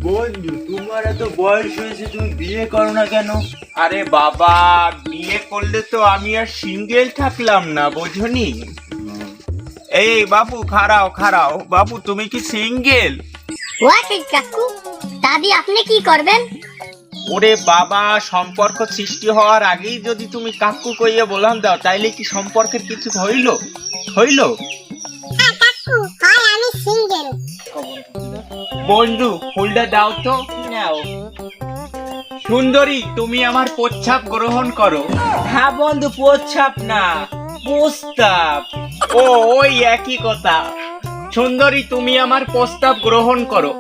বন্ধু, তোমার এত বয়স হয়েছে, তুমি বিয়ে করো না কেন? আরে বাবা, বিয়ে করলে তো আমি আর সিঙ্গেল থাকলাম না, বোঝনি? এই বাবু, খাড়াও খাড়াও। বাবু, তুমি কি সিঙ্গেল? হোয়াট কাকু, দাদি আপনি কি করবেন? ওরে বাবা, সম্পর্ক সৃষ্টি হওয়ার আগেই যদি তুমি কাকু কইয়ে বললাম দাও, তাইলে কি সম্পর্কের কিছু হইল? হ্যাঁ কাকু, হয় আমি সিঙ্গেল। বন্ধু, ফুলটা দাও তো। নাও। সুন্দরী, তুমি আমার প্রস্তাব গ্রহণ করো। হ্যাঁ বন্ধু, প্রস্তাব না, প্রস্তাব। ও, ওই একই কথা। সুন্দরী, তুমি আমার প্রস্তাব গ্রহণ করো।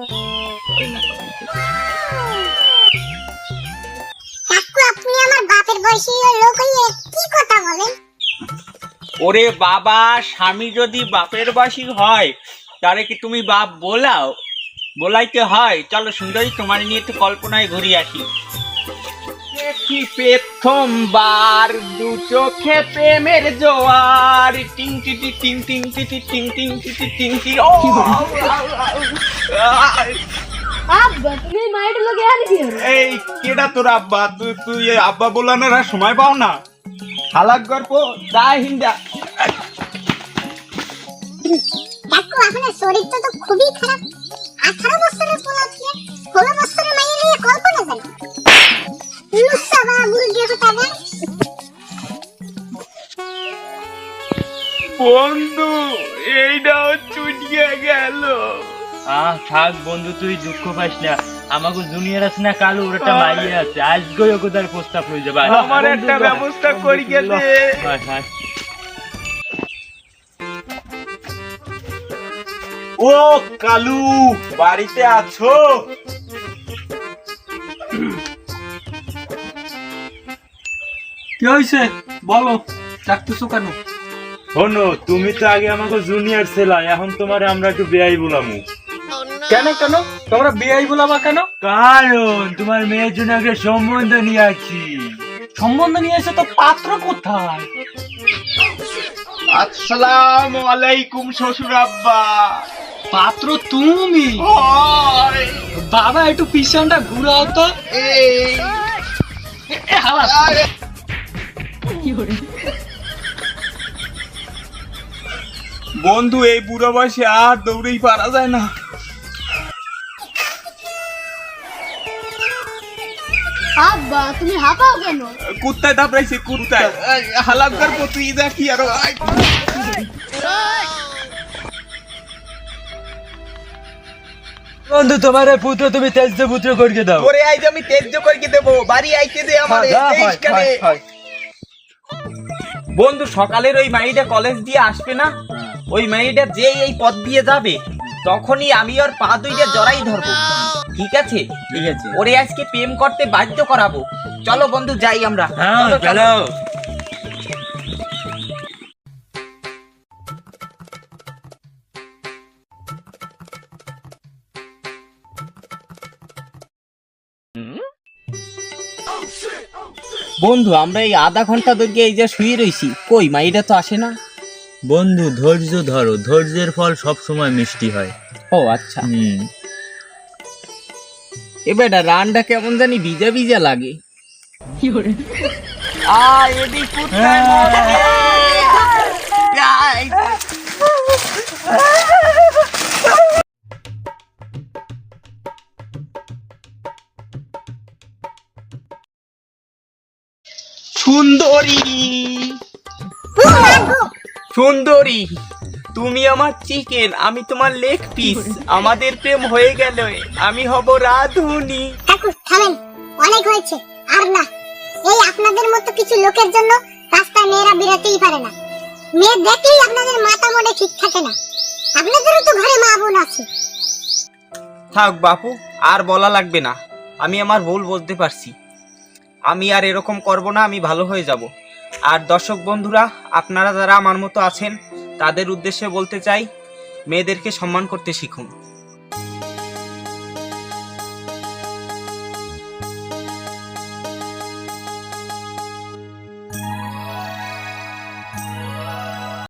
কাকু, আপনি আমার বাপের বয়সী লোক হইয়ে কি কথা বলেন? ওরে বাবা, স্বামী যদি বাপের বাসী হয়, তাহলে কি তুমি বাপ বলাইতে হয়? চলো সুন্দরী, তোমার নিয়ে একটু কল্পনায় ঘুরে আসি। কি প্রথমবার দু চোখে প্রেমের জোয়ার, টিং টিটি টিং টিং টিটি টিং টিং টিটি টিং টি। ও আব্বা, তুমি মাইট লগে আর কি? এই কেডা তোর আব্বা? তুই এই আব্বা বলানোর আর সময় পাও না? হালাক গল্প দা হিন্দা। কাকু, আপনার শরীরটা তো খুবই খারাপ। 18 বছরের পোলা ছিলেন, 16 বছরের মাইয়া নিয়ে কল্পনা করেন। লুচ্চা বা বুড়ি কথা বলেন। বন্ধু, এইটাও চুটিয়ে গেল। থাক বন্ধু, তুই দুঃখ পাস না। আমাকে জুনিয়র আছে না, কালো ওর একটা মাইয়া আছে, আজকেই ওকে তার প্রস্তাব হয়ে যাবে। আমার একটা ব্যবস্থা করি গেলে। ও কালু, বাড়িতে আছো? কি হয়েছে বলো, ডাকতেছো কেন? শোনো, তুমি তো আগে আমাকে জুনিয়র ছিলা, এখন তোমার আমরা একটু বেয়াই বলামু। কেন কেন তোমরা বিয়াই বলাবা কেন? কারণ তোমার মেয়ের জন্য আগে সম্বন্ধ নিয়ে আছি। সম্বন্ধ নিয়ে এসে তো পাত্র কোথায়? আসসালামু আলাইকুম শ্বশুর আব্বা। পাত্র তুমি? হয়। বাবা, একটু পিছনটা ঘুরাও তো। এই আরে, বন্ধু, এই বুড়ো বয়সে আর দৌড়েই পারা যায় না। আব্বা, তুমি হাঁপাও কেন? কুত্তায় দাপড়াইছে, কুত্তায়। হালাকার তুই দেখি আরো। বন্ধু, তোমার পুত্র তুমি তেজ পুত্র করে দাও। ওরে আইজ আমি তেজ্য করে দেবো, বাড়ি আইতে দে আমারে। বন্ধু, সকালের ওই মাইটা কলেজ দিয়ে আসবে না? ওই মাইটা যে এই পথ দিয়ে যাবে, তখনই আমি ওর পা দুইটা জড়াই ধরবো। ঠিক আছে? ঠিক আছে। ওরে আজকে প্রেম করতে বাধ্য করাবো। চলো বন্ধু, যাই আমরা। হ্যাঁ, চলো। বন্ধু, আমরা এই আধা ঘন্টা ধরে এই যে শুয়ে রইছি, কই মাইটা তো আসে না। বন্ধু, ধৈর্য ধরো, ধৈর্যের ফল সব সময় মিষ্টি হয়। ও আচ্ছা। এবার রানটা কেমন জানি ভিজা ভিজা লাগে। এদিক কোথায় মরবে? আয়। সুন্দরী, সুন্দরী, তুমি আমার চিকেন, আমি তোমার লেগ পিস। আমাদের প্রেম হয়ে গেল, আমি হব রাধুনি। কাকু থামেন, অনেক হয়েছে, আর না। এই আপনাদের মতো কিছু লোকের জন্য রাস্তায় মেয়েরা বেরোতেই পারে না। মেয়ে দেখলেই আপনাদের মাথা মোড়ে ঠিক থাকে না। আপনাদেরও তো ঘরে মা বোন আছে। থাক বাপু, আর বলা লাগবে না। আমি আমার ভুল বুঝতে পারছি। আমি আর এরকম করব না, আমি ভালো হয়ে যাব। আর দর্শক বন্ধুরা, আপনারা যারা আমার মতো আছেন, তাদের উদ্দেশ্যে বলতে চাই, মেয়েদেরকে সম্মান করতে শিখুন।